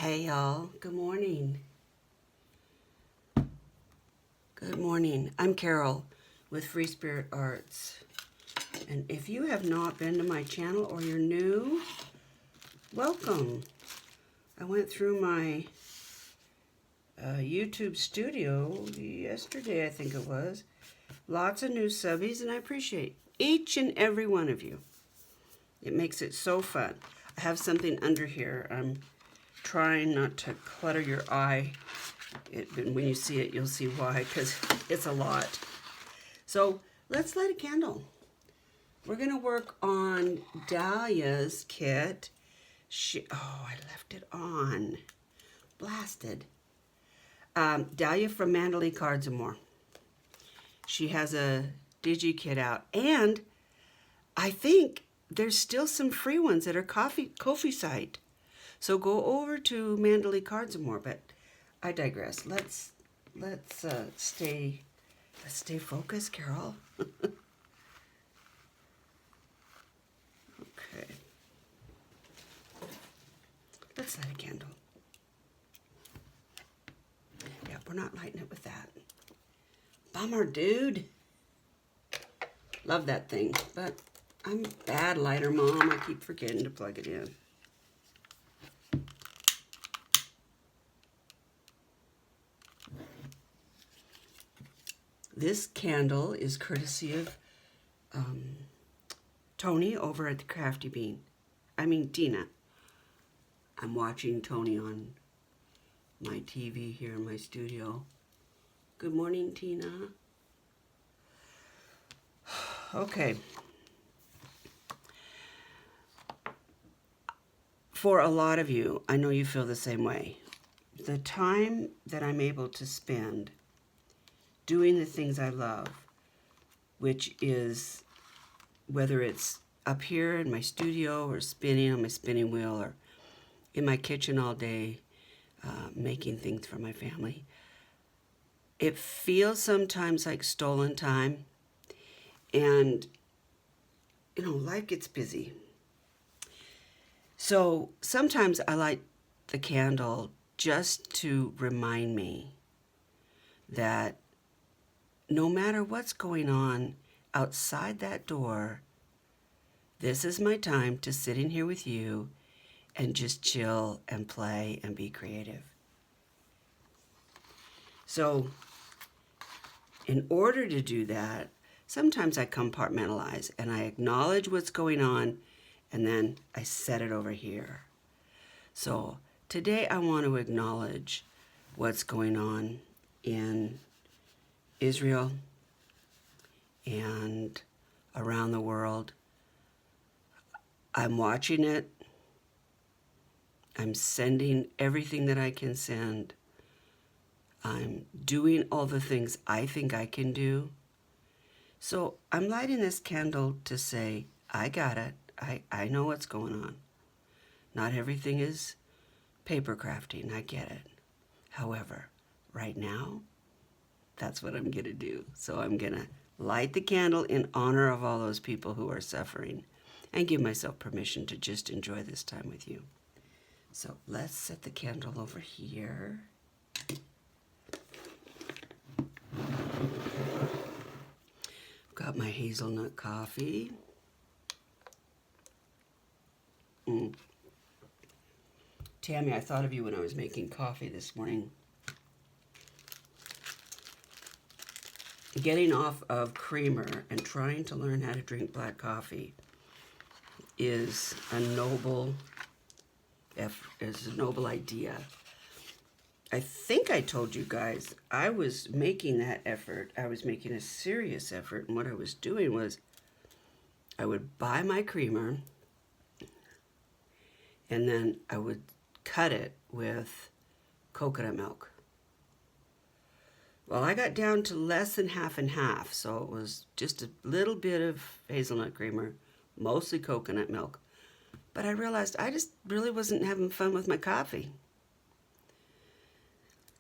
Hey y'all, good morning. Good morning. I'm Carol with Free Spirit Arts. And if you have not been to my channel or you're new, welcome. I went through my YouTube studio yesterday, I think it was. Lots of new subbies, and I appreciate each and every one of you. It makes it so fun. I have something under here. I'm trying not to clutter your eye. When you see it, you'll see why, because it's a lot. So let's light a candle. We're going to work on Dalia's kit. I left it on. Blasted. Dalia from Mandalay Cards and More. She has a digi kit out, and I think there's still some free ones at her Ko-fi site. So go over to Mandalay Cards and More, but I digress. Let's stay focused, Carol. Okay. Let's light a candle. Yeah, we're not lighting it with that. Bummer, dude. Love that thing, but I'm a bad lighter, Mom. I keep forgetting to plug it in. This candle is courtesy of Tony over at the Crafty Bean. Tina. I'm watching Tony on my TV here in my studio. Good morning, Tina. Okay. For a lot of you, I know you feel the same way. The time that I'm able to spend doing the things I love, which is whether it's up here in my studio or spinning on my spinning wheel or in my kitchen all day, making things for my family. It feels sometimes like stolen time, and life gets busy. So sometimes I light the candle just to remind me that no matter what's going on outside that door, this is my time to sit in here with you and just chill and play and be creative. So in order to do that, sometimes I compartmentalize and I acknowledge what's going on, and then I set it over here. So today I want to acknowledge what's going on in Israel and around the world. I'm watching it. I'm sending everything that I can send. I'm doing all the things I think I can do. So I'm lighting this candle to say, I got it. I know what's going on. Not everything is paper crafting. I get it. However, right now, that's what I'm going to do. So I'm going to light the candle in honor of all those people who are suffering and give myself permission to just enjoy this time with you. So let's set the candle over here. Got my hazelnut coffee. Tammy, I thought of you when I was making coffee this morning. Getting off of creamer and trying to learn how to drink black coffee is a noble idea. I think I told you guys I was making that effort. I was making a serious effort, and what I was doing was I would buy my creamer and then I would cut it with coconut milk. Well, I got down to less than half and half, so it was just a little bit of hazelnut creamer, mostly coconut milk. But I realized I just really wasn't having fun with my coffee.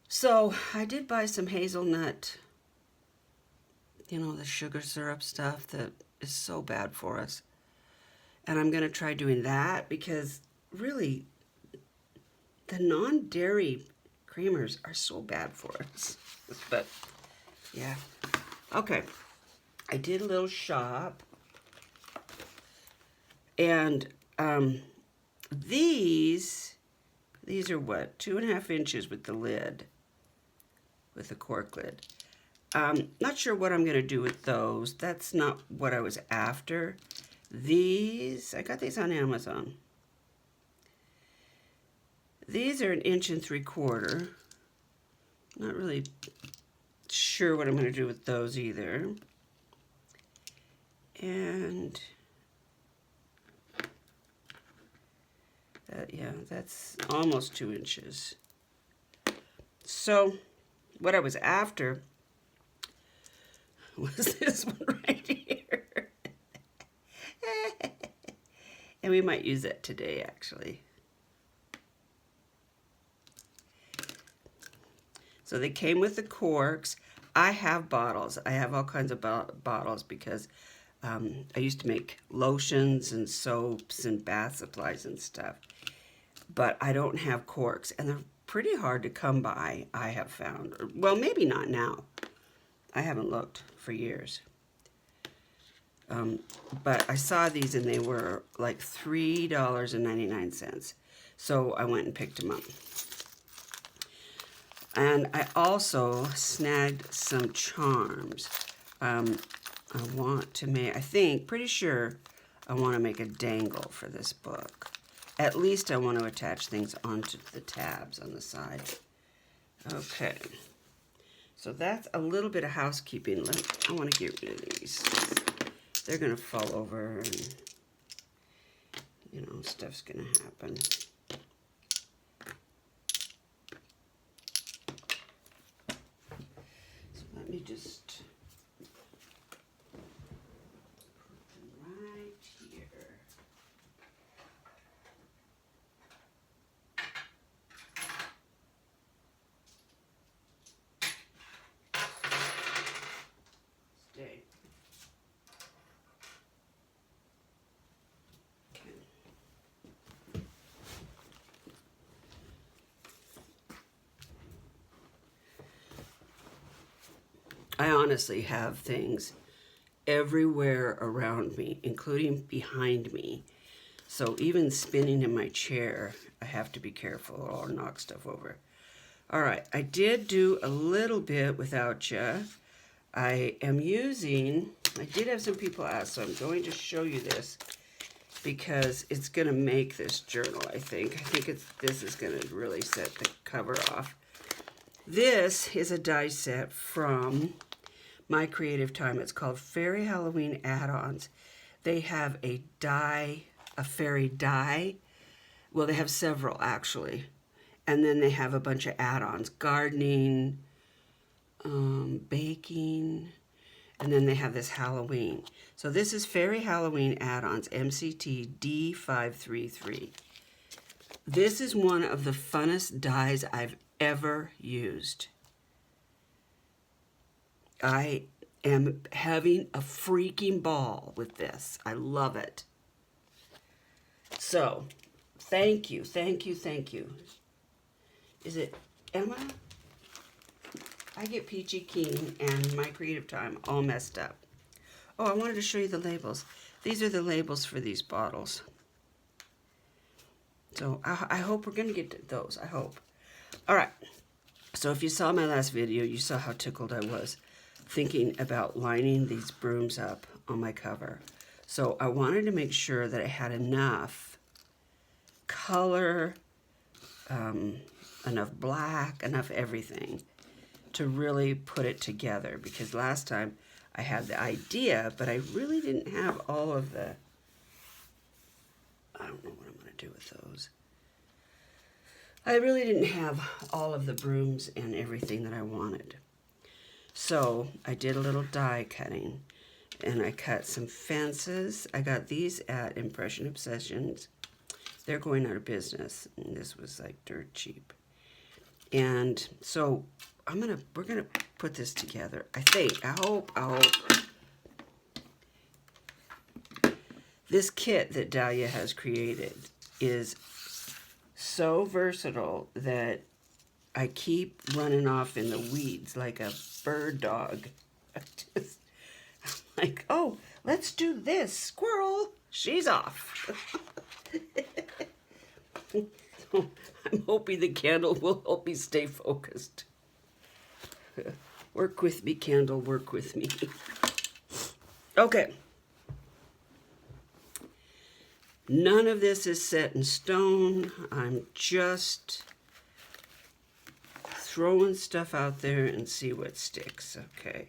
So I did buy some hazelnut, the sugar syrup stuff that is so bad for us. And I'm going to try doing that because really the non-dairy creamers are so bad for us. But yeah. Okay. I did a little shop. And these are what? 2.5 inches with the lid. With the cork lid. Not sure what I'm going to do with those. That's not what I was after. These, I got these on Amazon. These are 1.75 inches. Not really sure what I'm going to do with those either. And yeah, that's almost 2 inches. So what I was after was this one right here. And we might use it today, actually. So they came with the corks. I have bottles. I have all kinds of bottles because I used to make lotions and soaps and bath supplies and stuff. But I don't have corks, and they're pretty hard to come by, I have found. Well, maybe not now. I haven't looked for years. But I saw these, and they were like $3.99. So I went and picked them up. And I also snagged some charms. I want to make, pretty sure I want to make a dangle for this book. At least I want to attach things onto the tabs on the side. Okay. So that's a little bit of housekeeping. I want to get rid of these. They're going to fall over and, you know, stuff's going to happen. So let me just put them right here. Stay. I honestly have things everywhere around me, including behind me. So even spinning in my chair, I have to be careful or I'll knock stuff over. All right, I did do a little bit without you. I did have some people ask, so I'm going to show you this because it's going to make this journal, I think. This is going to really set the cover off. This is a die set from My Creative Time. It's called Fairy Halloween Add-ons. They have a fairy die. Well, they have several, actually. And then they have a bunch of add-ons. Gardening, baking, and then they have this Halloween. So this is Fairy Halloween Add-ons, MCT D533. This is one of the funnest dies I've ever used. I am having a freaking ball with this. I love it. So, thank you, thank you, thank you. Is it Emma? I get Peachy Keen and My Creative Time all messed up. Oh, I wanted to show you the labels. These are the labels for these bottles. So I hope we're going to get to those. I hope. All right. So if you saw my last video, you saw how tickled I was thinking about lining these brooms up on my cover. So I wanted to make sure that I had enough color, enough black, enough everything to really put it together, because last time I had the idea, but I really didn't have all of the, I don't know what I'm going to do with those. I really didn't have all of the brooms and everything that I wanted. So I did a little die cutting, and I cut some fences. I got these at Impression Obsessions. They're going out of business, and this was like dirt cheap. And so we're gonna put this together. I hope. This kit that Dalia has created is so versatile that I keep running off in the weeds like a bird dog. Just like, oh, let's do this. Squirrel, she's off. So I'm hoping the candle will help me stay focused. Work with me, candle, work with me. Okay. None of this is set in stone. I'm just throwing stuff out there and see what sticks. Okay.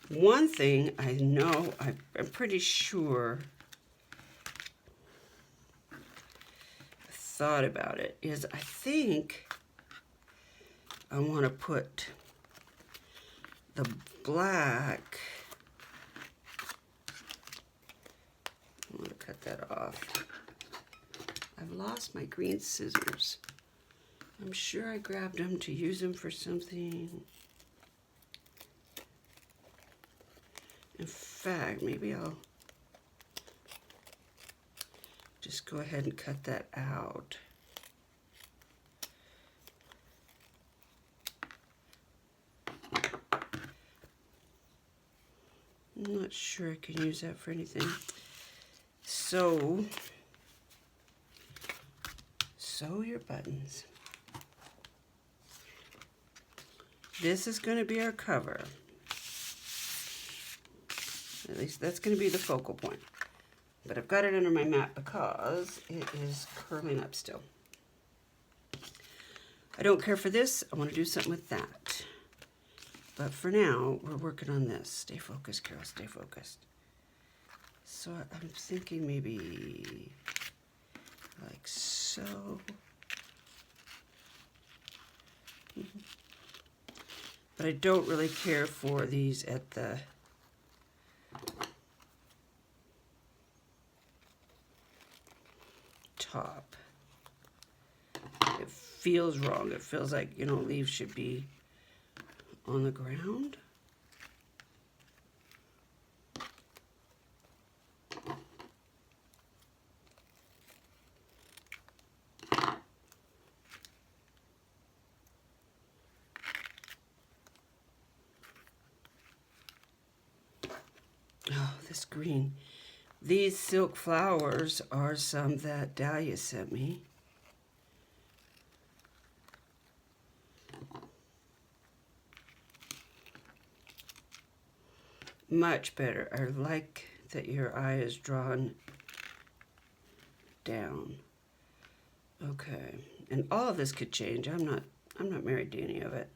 One thing I know, I'm pretty sure I thought about it, is I think I want to put the black, I want to cut that off. I've lost my green scissors. I'm sure I grabbed them to use them for something. In fact, maybe I'll just go ahead and cut that out. I'm not sure I can use that for anything. So, sew your buttons. This is going to be our cover. At least that's going to be the focal point. But I've got it under my mat because it is curling up still. I don't care for this. I want to do something with that. But for now, we're working on this. Stay focused, Carol. Stay focused. So I'm thinking maybe like so. But I don't really care for these at the top. It feels wrong. It feels like, you know, leaves should be on the ground. Oh, this green. These silk flowers are some that Dalia sent me. Much better. I like that your eye is drawn down. Okay. And all of this could change. I'm not married to any of it.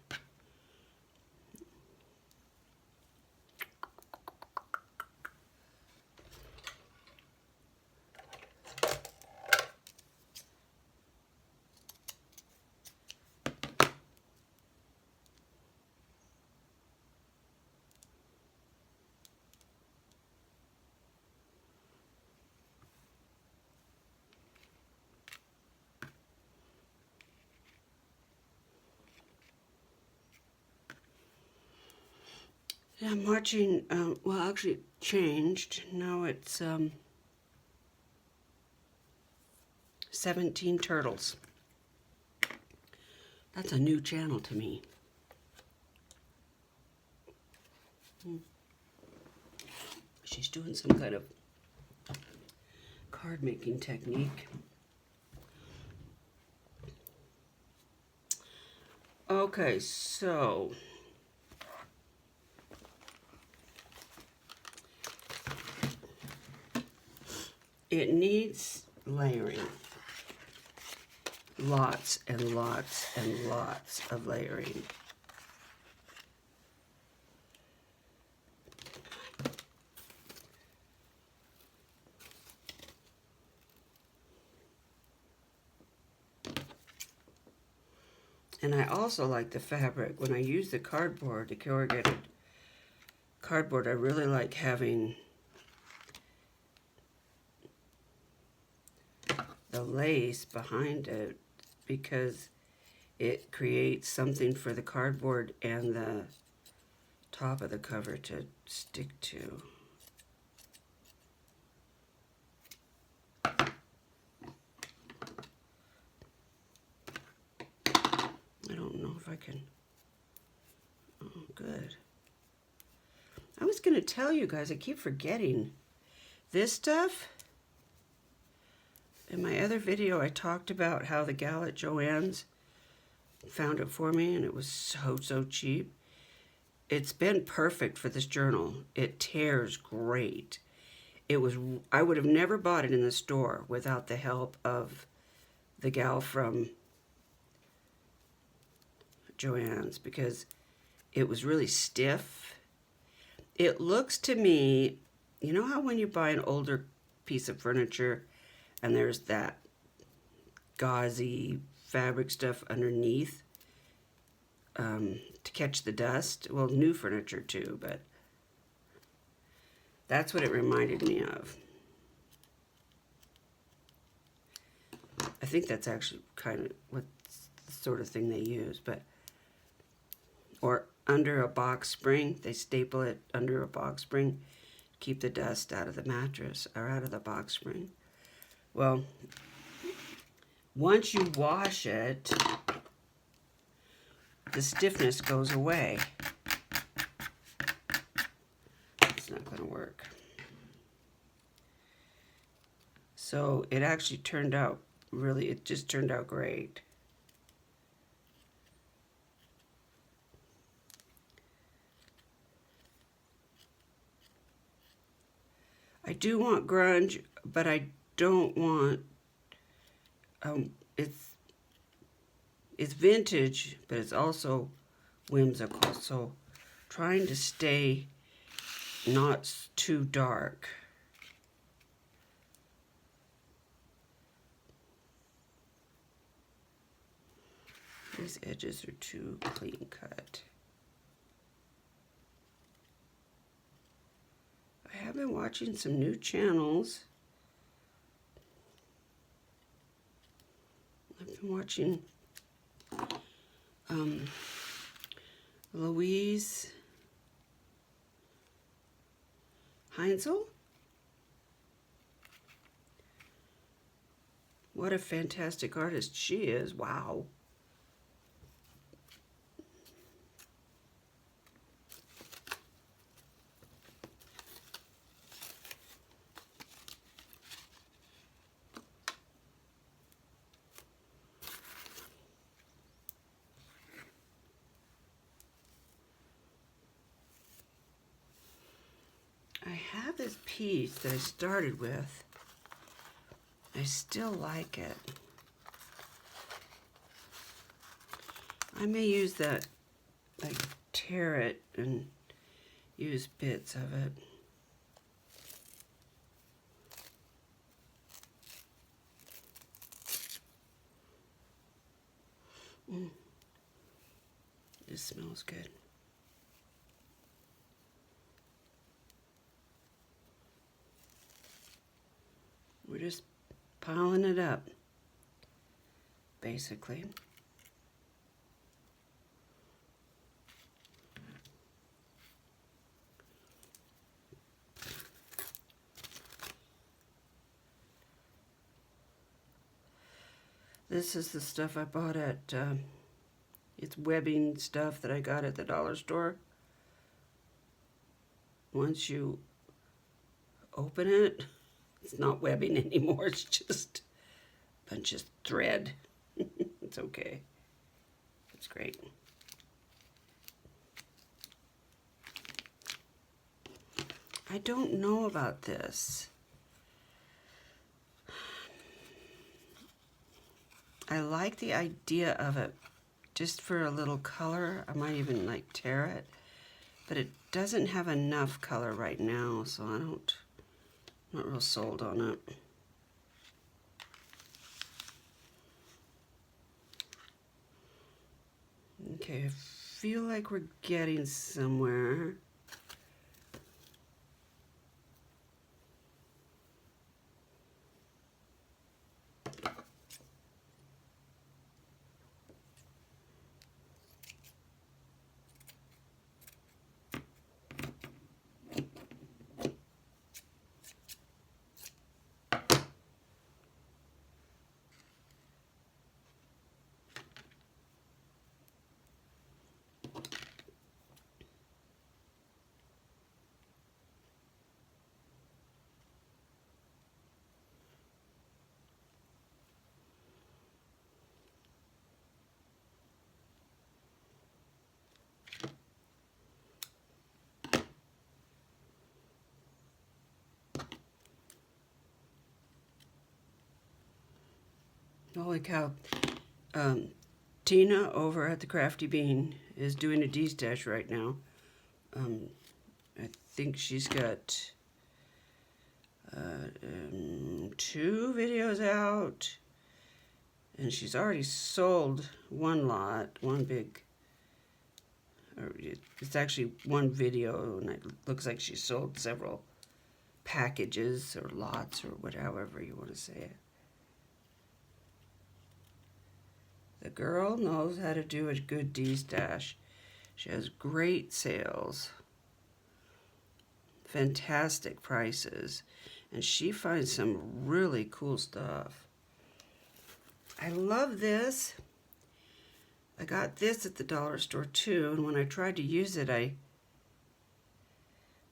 Yeah, marching, well, actually it changed. Now it's 17 turtles. That's a new channel to me. She's doing some kind of card making technique. Okay, so it needs layering. Lots and lots and lots of layering. And I also like the fabric. When I use the cardboard, the corrugated cardboard, I really like having the lace behind it because it creates something for the cardboard and the top of the cover to stick to. I can. Oh, good. I was going to tell you guys, I keep forgetting. This stuff, in my other video, I talked about how the gal at Joann's found it for me, and it was so cheap. It's been perfect for this journal. It tears great. I would have never bought it in the store without the help of the gal from Joann's, because it was really stiff. It looks to me, you know how when you buy an older piece of furniture and there's that gauzy fabric stuff underneath to catch the dust? Well, new furniture too, but that's what it reminded me of. I think that's actually kind of what the sort of thing they use, but or under a box spring, they staple it under a box spring, keep the dust out of the mattress or out of the box spring. Well, once you wash it, the stiffness goes away. It's not going to work. So it actually turned out it just turned out great. I do want grunge, but I don't want, it's vintage, but it's also whimsical. So trying to stay not too dark. These edges are too clean cut. I have been watching some new channels. I've been watching Louise Heinzel. What a fantastic artist she is. Wow. I have this piece that I started with. I still like it. I may use that, like tear it and use bits of it. This smells good. We're just piling it up, basically. This is the stuff I bought at, it's webbing stuff that I got at the dollar store. Once you open it, it's not webbing anymore, it's just a bunch of thread. It's okay. It's great. I don't know about this. I like the idea of it just for a little color. I might even like tear it, but it doesn't have enough color right now, so I'm not real sold on it. Okay, I feel like we're getting somewhere. Holy cow. Tina over at the Crafty Bean is doing a D-stash right now. I think she's got 2 videos out, and she's already sold one lot, one big, or it's actually one video, and it looks like she sold several packages or lots or whatever, however you want to say it. The girl knows how to do a good D-stash. She has great sales, fantastic prices, and she finds some really cool stuff. I love this. I got this at the dollar store too, and when I tried to use it,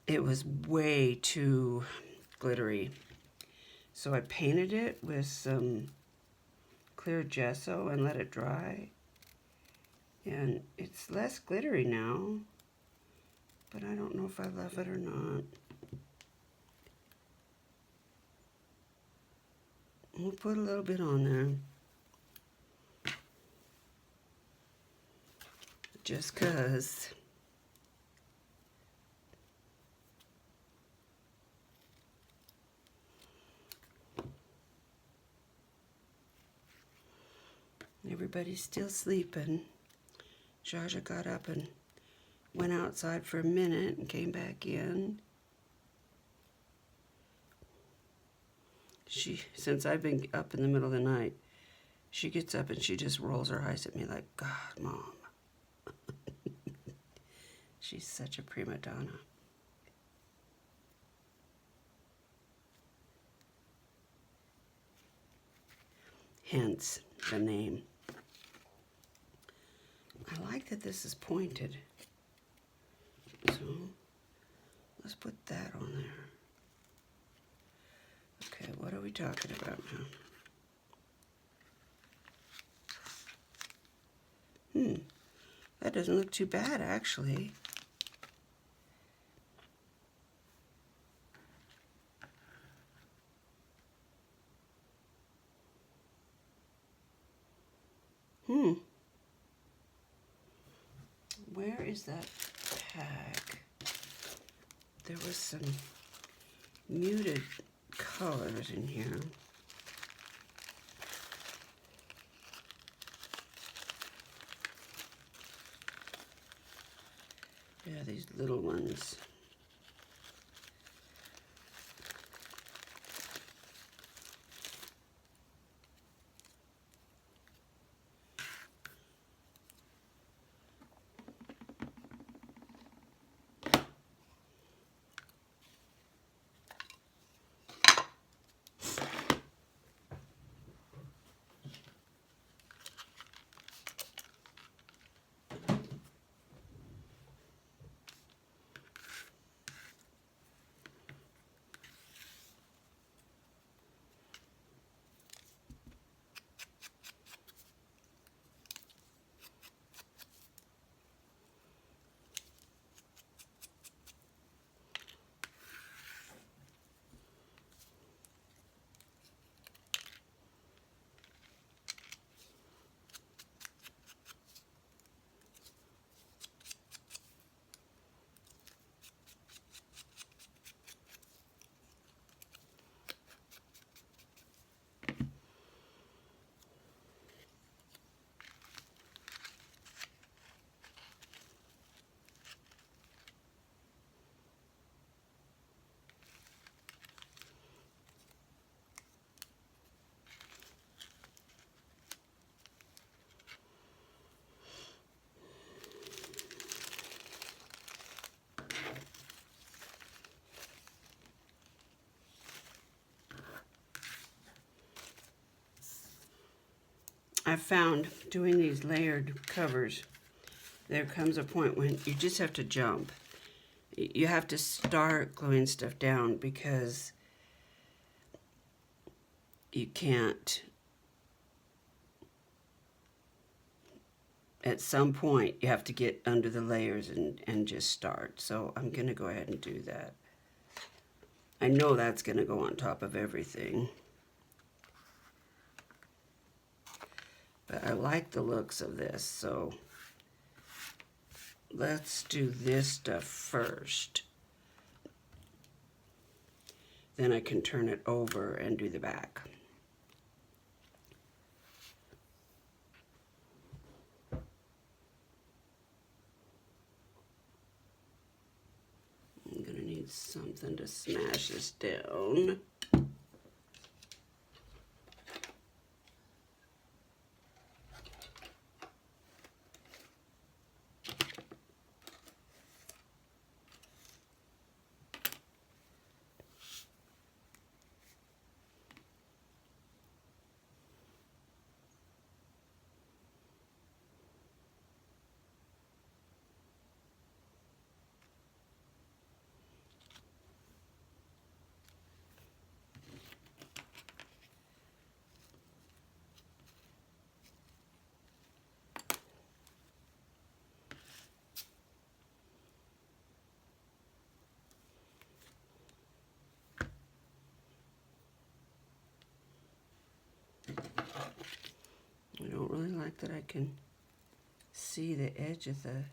it was way too glittery. So I painted it with some clear gesso and let it dry. And it's less glittery now, but I don't know if I love it or not. We'll put a little bit on there. Just 'cause. Everybody's still sleeping. Jaja got up and went outside for a minute and came back in. Since I've been up in the middle of the night, she gets up and she just rolls her eyes at me like, God, Mom. She's such a prima donna. Hence the name. I like that this is pointed. So let's put that on there. Okay, what are we talking about now? That doesn't look too bad, actually. Where is that tag? There was some muted colors in here. Yeah, these little ones. I've found doing these layered covers, there comes a point when you just have to jump. You have to start gluing stuff down because you can't, at some point you have to get under the layers and just start. So I'm going to go ahead and do that. I know that's going to go on top of everything. like the looks of this, so let's do this stuff first. Then I can turn it over and do the back. I'm gonna need something to smash this down. I don't really like that I can see the edge of the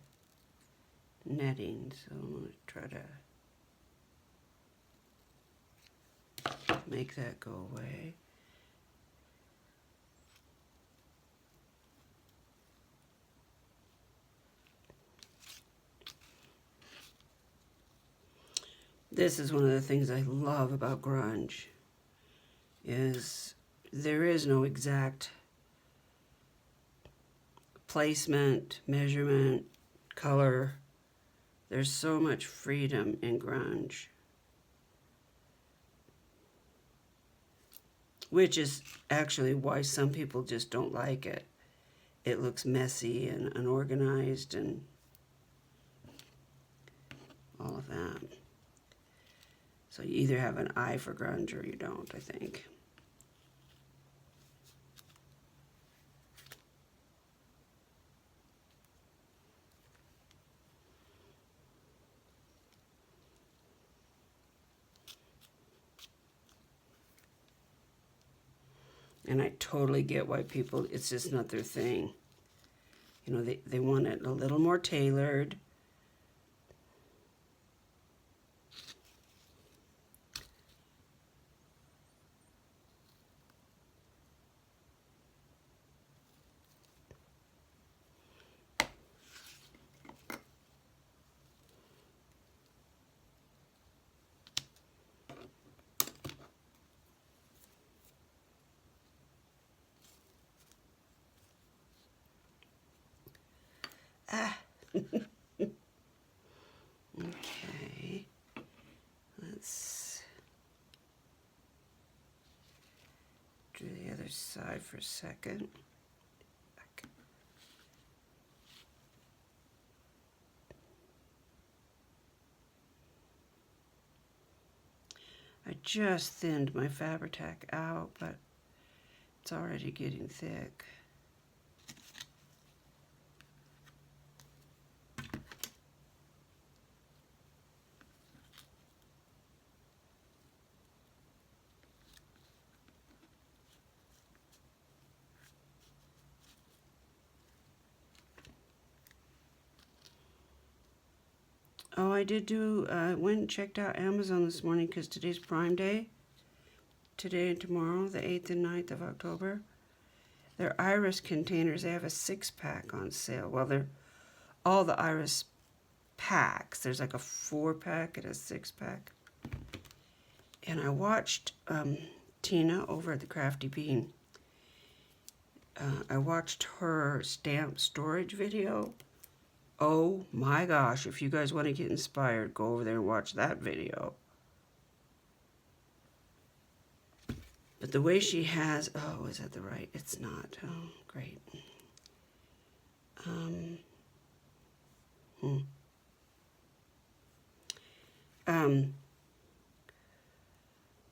netting, so I'm going to try to make that go away. This is one of the things I love about grunge, is there is no exact placement, measurement, color. There's so much freedom in grunge, which is actually why some people just don't like it. It looks messy and unorganized and all of that. So you either have an eye for grunge or you don't, I think. And I totally get why people, it's just not their thing. You know, they want it a little more tailored. Ah. Okay. Let's do the other side for a second. I just thinned my Fabri-Tac out, but it's already getting thick. Oh, I did do, went and checked out Amazon this morning because today's Prime Day. Today and tomorrow, the 8th and 9th of October. Their iris containers, they have a 6-pack on sale. Well, they're all the iris packs. There's like a 4-pack and a 6-pack. And I watched Tina over at the Crafty Bean. I watched her stamp storage video. Oh my gosh, if you guys want to get inspired, go over there and watch that video. But the way she has, oh, is that the right? It's not. Oh, great.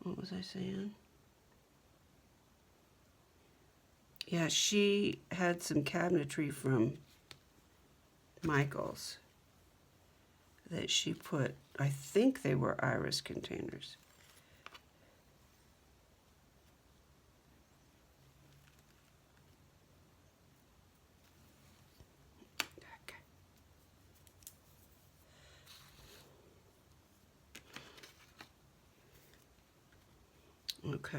What was I saying? Yeah, she had some cabinetry from Michael's that she put, I think they were iris containers. Okay.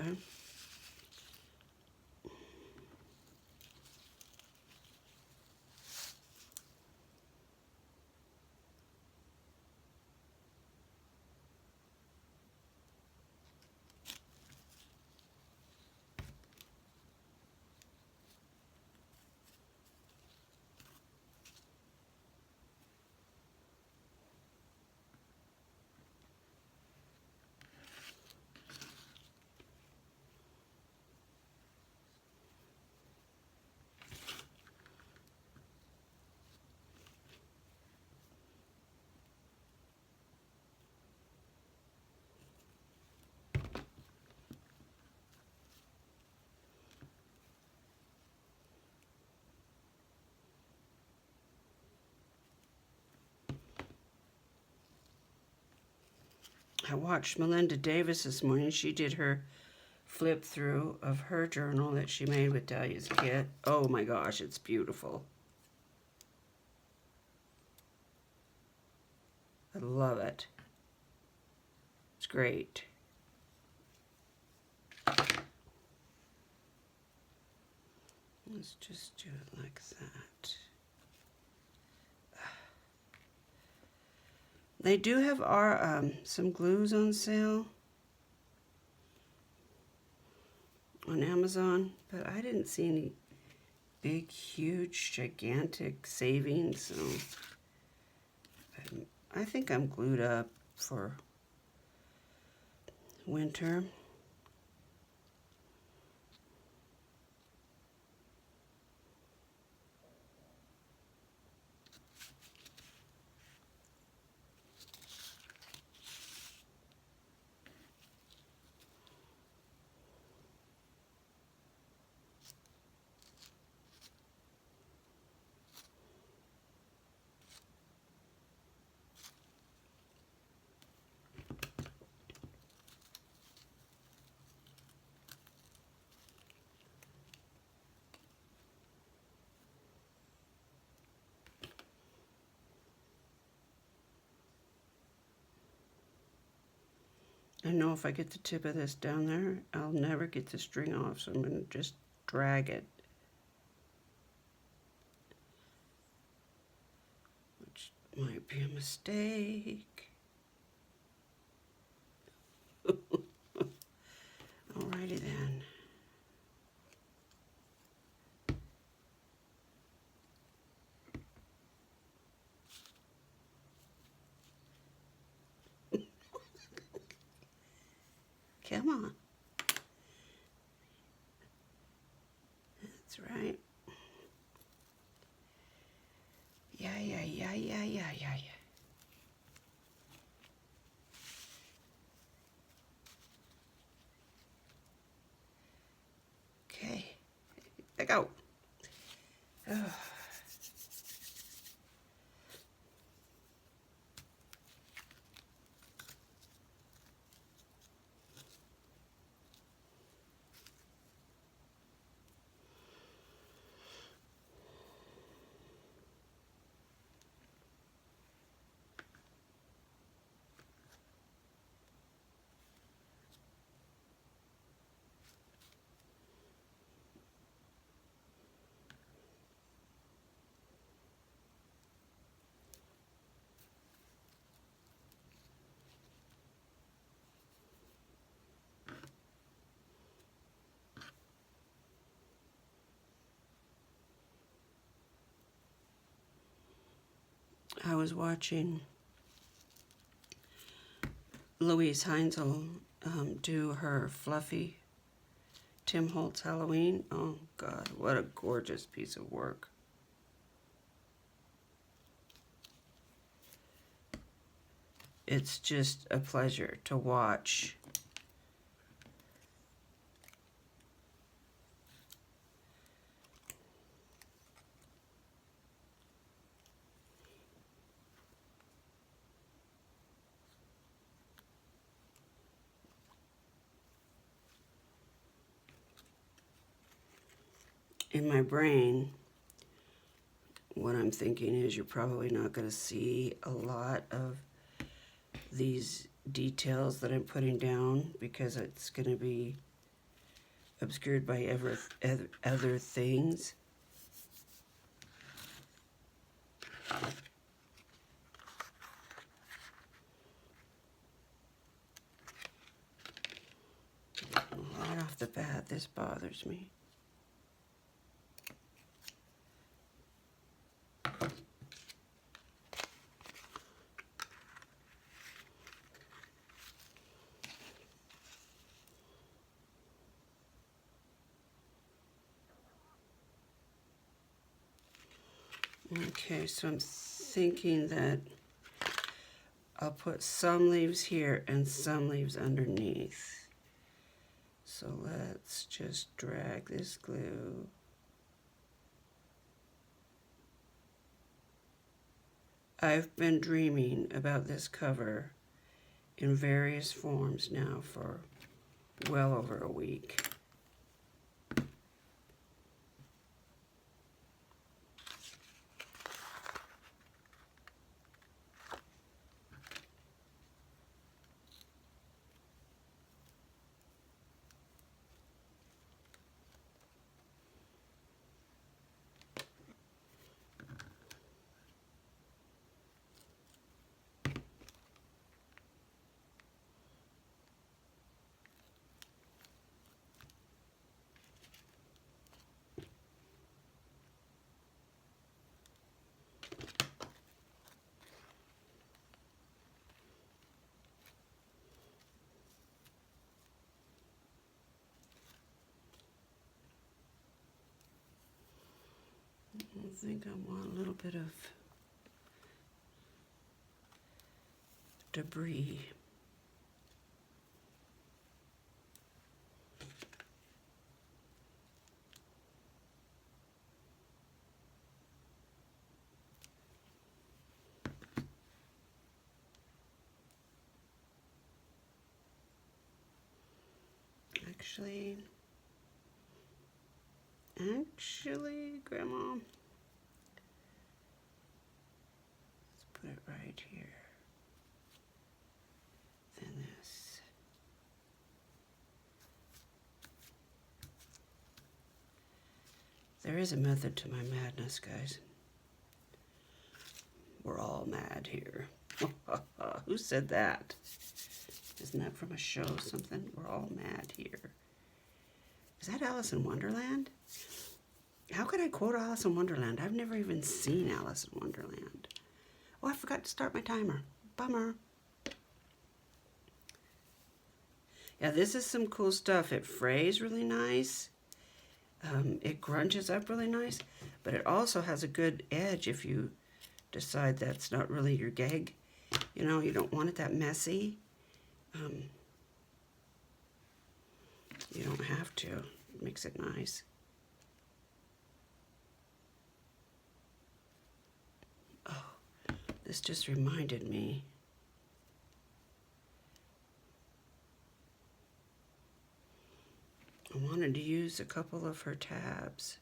I watched Melinda Davis this morning. She did her flip through of her journal that she made with Dalia's kit. Oh my gosh, it's beautiful. I love it. It's great. Let's just do it like that. They do have our some glues on sale on Amazon, but I didn't see any big, huge, gigantic savings, so I think I'm glued up for winter. I know if I get the tip of this down there, I'll never get the string off, so I'm going to just drag it. Which might be a mistake. Alrighty then. Come on. That's right. Yeah. Okay. Let go. Oh. I was watching Louise Heinzel do her fluffy Tim Holtz Halloween. Oh God, what a gorgeous piece of work. It's just a pleasure to watch. In my brain, what I'm thinking is you're probably not going to see a lot of these details that I'm putting down because it's going to be obscured by other things. Right off the bat, this bothers me. Okay, so I'm thinking that I'll put some leaves here and some leaves underneath. So let's just drag this glue. I've been dreaming about this cover in various forms now for well over a week. I think I want a little bit of debris. Actually, Grandma, let's put it right here. Then this. There is a method to my madness, guys. We're all mad here. Who said that? Isn't that from a show or something? We're all mad here. Is that Alice in Wonderland? How could I quote Alice in Wonderland? I've never even seen Alice in Wonderland. Oh, I forgot to start my timer. Bummer. Yeah, this is some cool stuff. It frays really nice. It grunges up really nice, but it also has a good edge if you decide that's not really your gag. You know, you don't want it that messy. You don't have to. It makes it nice. Oh, this just reminded me. I wanted to use a couple of her tabs.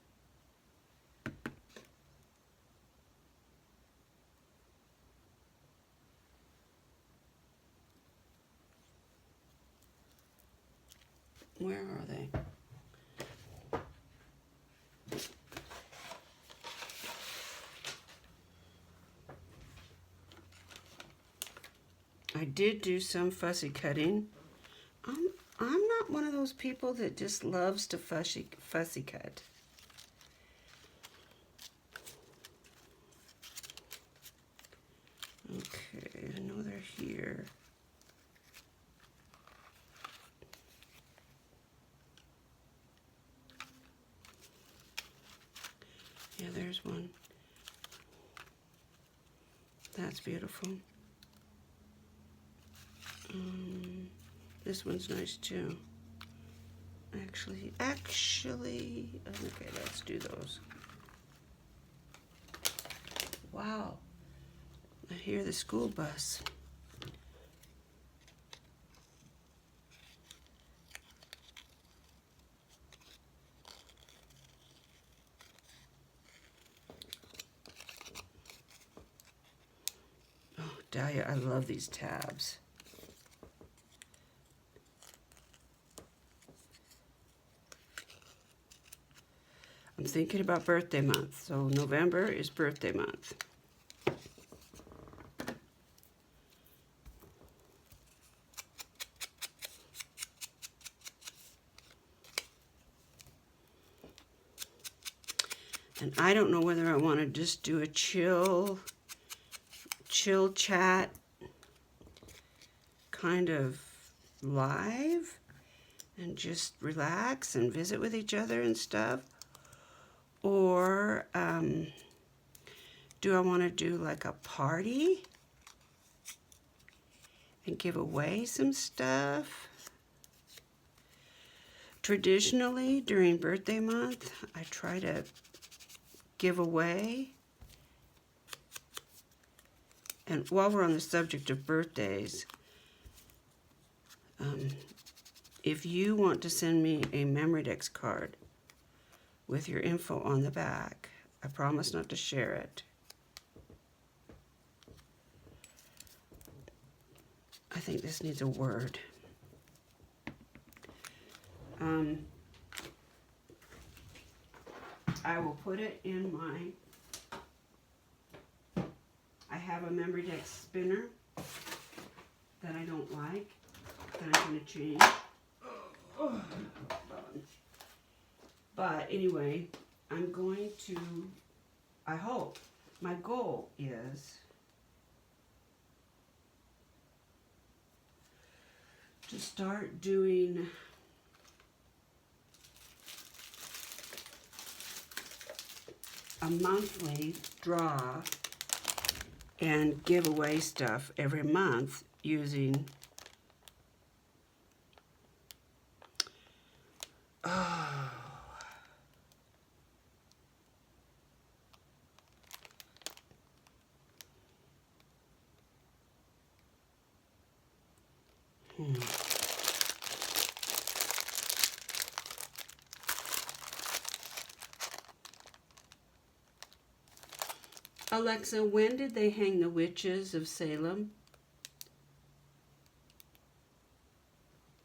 Where are they? I did do some fussy cutting. I'm not one of those people that just loves to fussy cut. Okay, I know they're here. Yeah, there's one. That's beautiful. This one's nice too. Actually, okay, let's do those. Wow, I hear the school bus. Oh, Dalia, I love these tabs. I'm thinking about birthday month, so November is birthday month. And I don't know whether I want to just do a chill chat kind of live and just relax and visit with each other and stuff. Or do I want to do like a party and give away some stuff? Traditionally, during birthday month, I try to give away. And while we're on the subject of birthdays, if you want to send me a Memorydex card with your info on the back, I promise not to share it. I think this needs a word. I will put it in my, I have a Memorydex spinner that I don't like, that I'm going to change. But anyway, I'm going to, I hope, my goal is to start doing a monthly draw and give away stuff every month using Alexa, when did they hang the witches of Salem?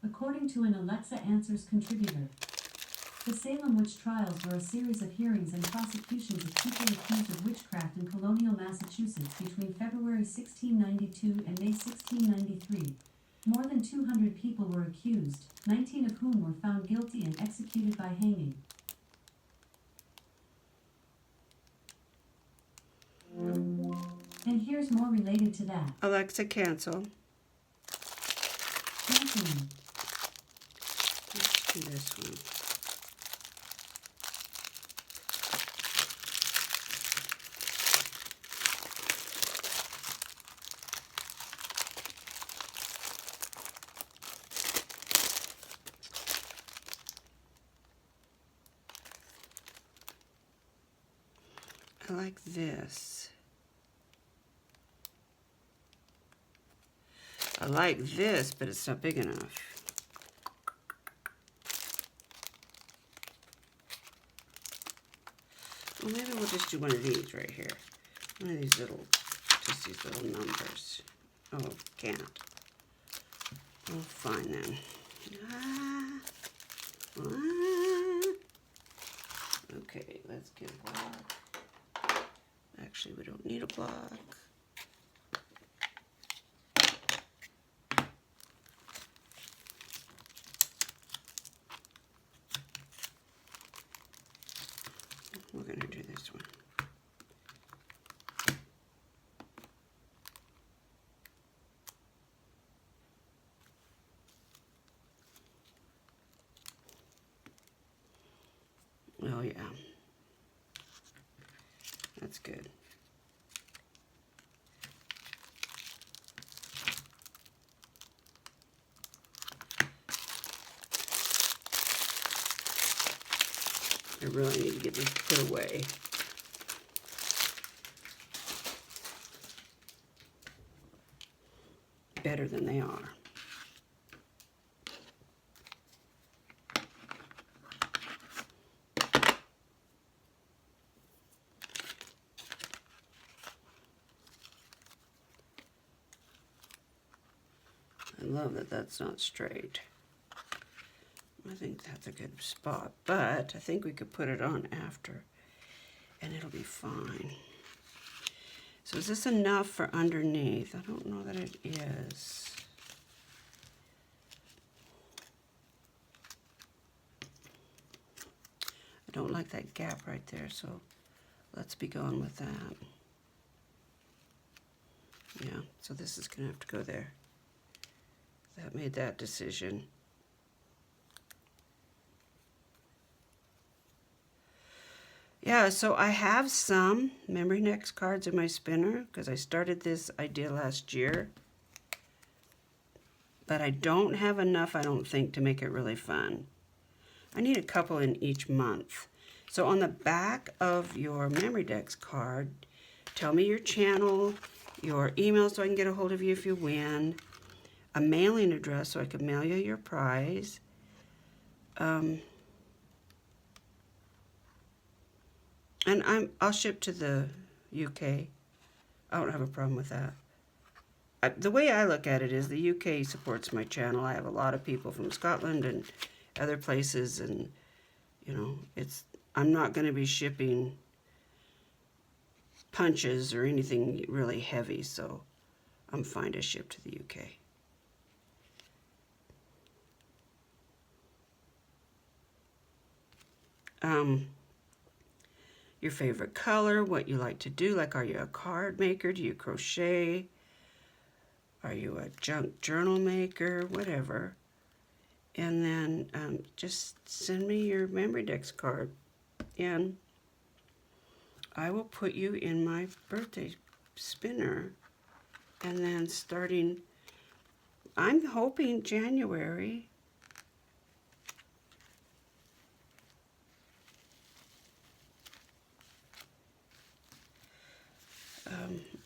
According to an Alexa Answers contributor, the Salem witch trials were a series of hearings and prosecutions of people accused of witchcraft in colonial Massachusetts between February 1692 and May 1693. More than 200 people were accused, 19 of whom were found guilty and executed by hanging. And here's more related to that. Alexa, cancel. Canceling. Let's do this one. I like this. I like this, but it's not big enough. Well, maybe we'll just do one of these right here. One of these little, just these little numbers. Oh, can't. Oh, fine then. Okay, let's get a block. Actually, we don't need a block. We're going to do this one. Oh, yeah. That's good. I really need to get this put away. Better than they are. I love that that's not straight. I think that's a good spot, but I think we could put it on after and it'll be fine. So is this enough for underneath? I don't know that it is. I don't like that gap right there, so let's be going with that. Yeah, so this is gonna have to go there. That made that decision. Yeah, so I have some memory next cards in my spinner because I started this idea last year. But I don't have enough, I don't think, to make it really fun. I need a couple in each month. So on the back of your memory decks card, tell me your channel, your email so I can get a hold of you if you win, a mailing address so I can mail you your prize, and I'll ship to the UK. I don't have a problem with that. The way I look at it is the UK supports my channel. I have a lot of people from Scotland and other places, and you know, I'm not going to be shipping punches or anything really heavy, so I'm fine to ship to the UK. Your favorite color, what you like to do, like are you a card maker, do you crochet, are you a junk journal maker, whatever. And then just send me your memory decks card and I will put you in my birthday spinner. And then starting, I'm hoping January,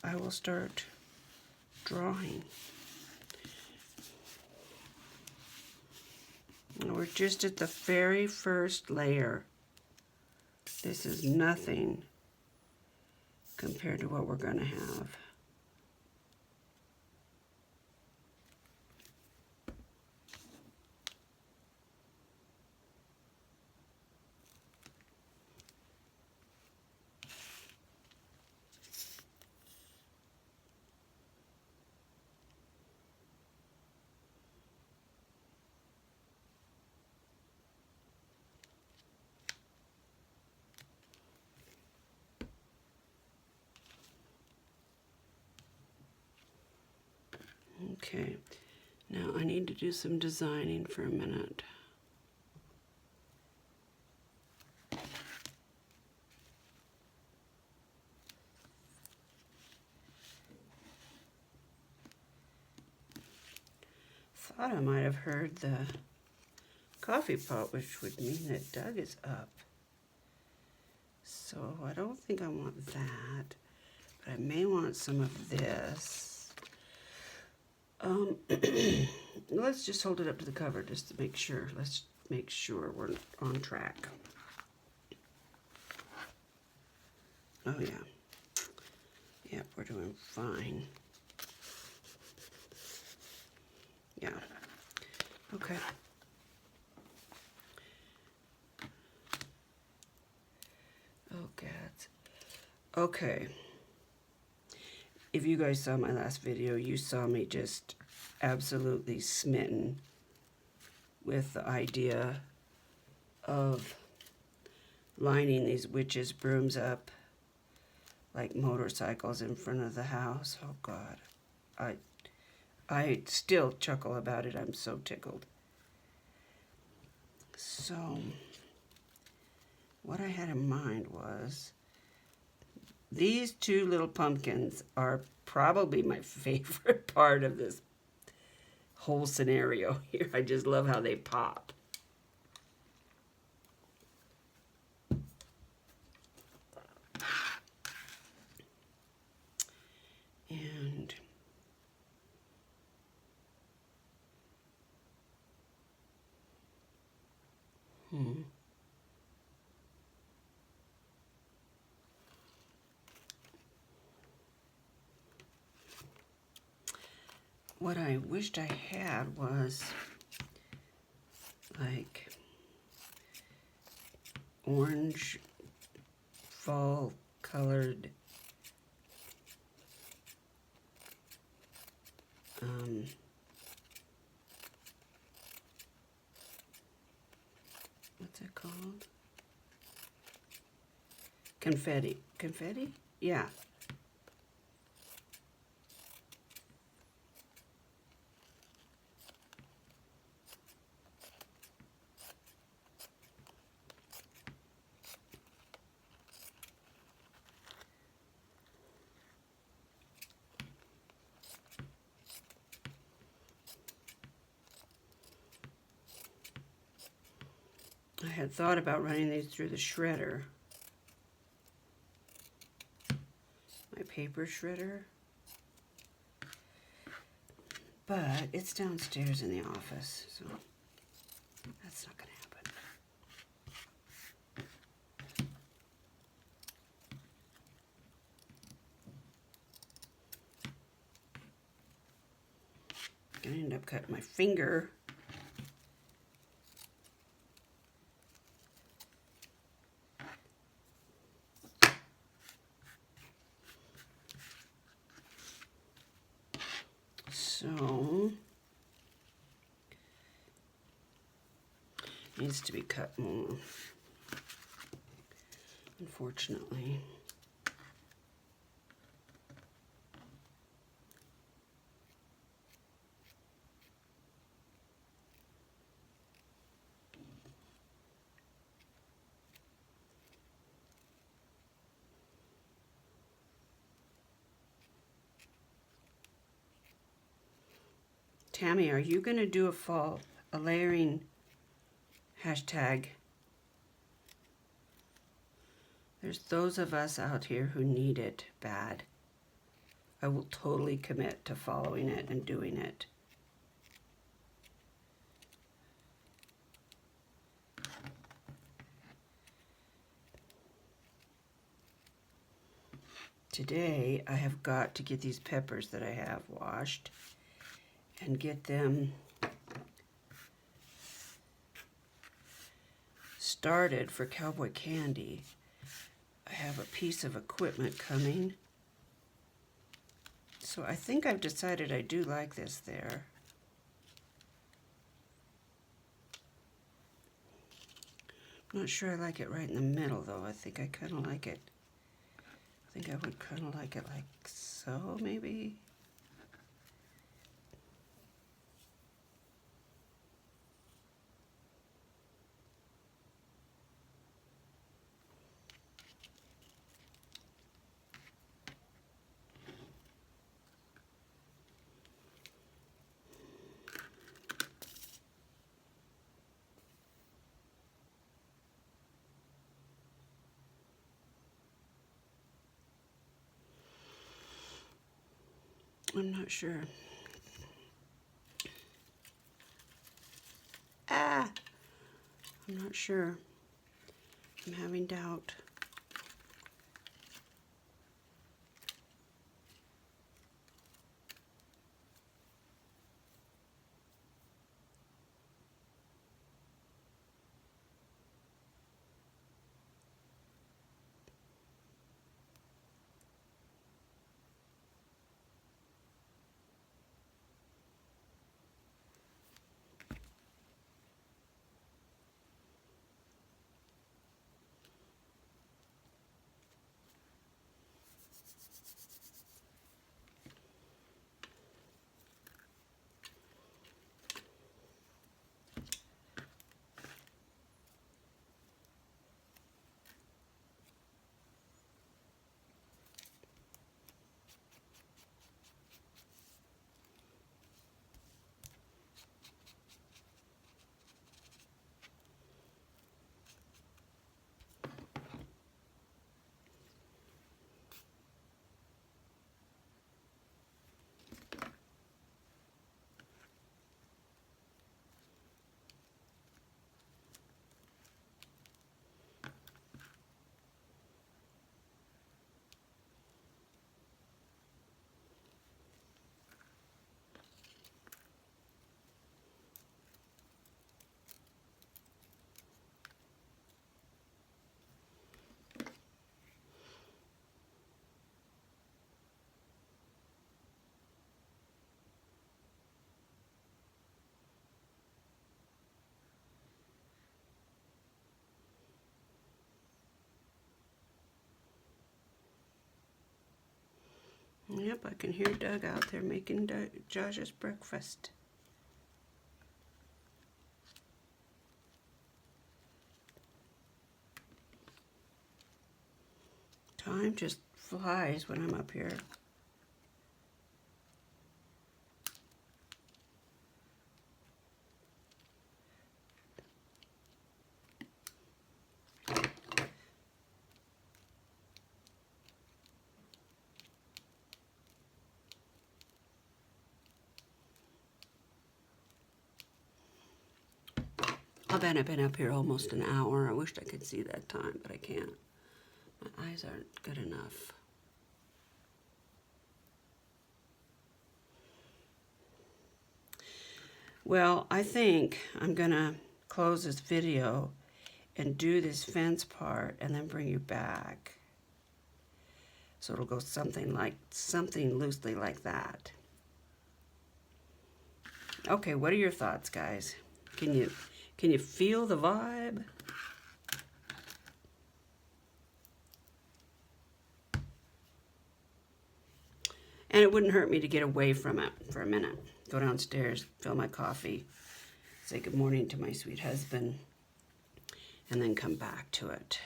I will start drawing. And we're just at the very first layer. This is nothing compared to what we're going to have. Okay, now I need to do some designing for a minute. Thought I might have heard the coffee pot, which would mean that Doug is up. So I don't think I want that, but I may want some of this. Let's just hold it up to the cover just to make sure. Let's make sure we're on track. Oh yeah. Yep, we're doing fine. Yeah. Okay. Oh, cats. Okay. If you guys saw my last video, you saw me just absolutely smitten with the idea of lining these witches' brooms up like motorcycles in front of the house. Oh God, I still chuckle about it. I'm so tickled. So what I had in mind was these two little pumpkins are probably my favorite part of this whole scenario here. I just love how they pop. And what I wished I had was like orange fall colored what's it called? Confetti. Confetti? Yeah. I had thought about running these through the shredder. My paper shredder. But it's downstairs in the office, so that's not going to happen. Gonna end up cutting my finger. So needs to be cut more, unfortunately. Tammy, are you going to do a layering hashtag? There's those of us out here who need it bad. I will totally commit to following it and doing it. Today, I have got to get these peppers that I have washed and get them started for cowboy candy. I have a piece of equipment coming. So I think I've decided I do like this there. I'm not sure I like it right in the middle though. I think I kind of like it. I think I would kind of like it like so maybe. I'm not sure. I'm not sure. I'm having doubt. Yep, I can hear Doug out there making Josh's breakfast. Time just flies when I'm up here. I bet I've been up here almost an hour. I wished I could see that time, but I can't. My eyes aren't good enough. Well, I think I'm gonna close this video and do this fence part and then bring you back. So it'll go something loosely like that. Okay, what are your thoughts, guys? Can you feel the vibe? And it wouldn't hurt me to get away from it for a minute. Go downstairs, fill my coffee, say good morning to my sweet husband, and then come back to it.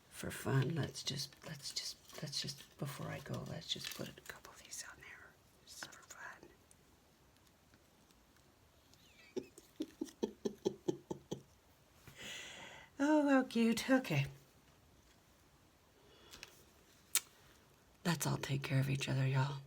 For fun, let's just before I go, let's just put a couple of these on there, just for fun. Oh, how cute. Okay. Let's all take care of each other, y'all.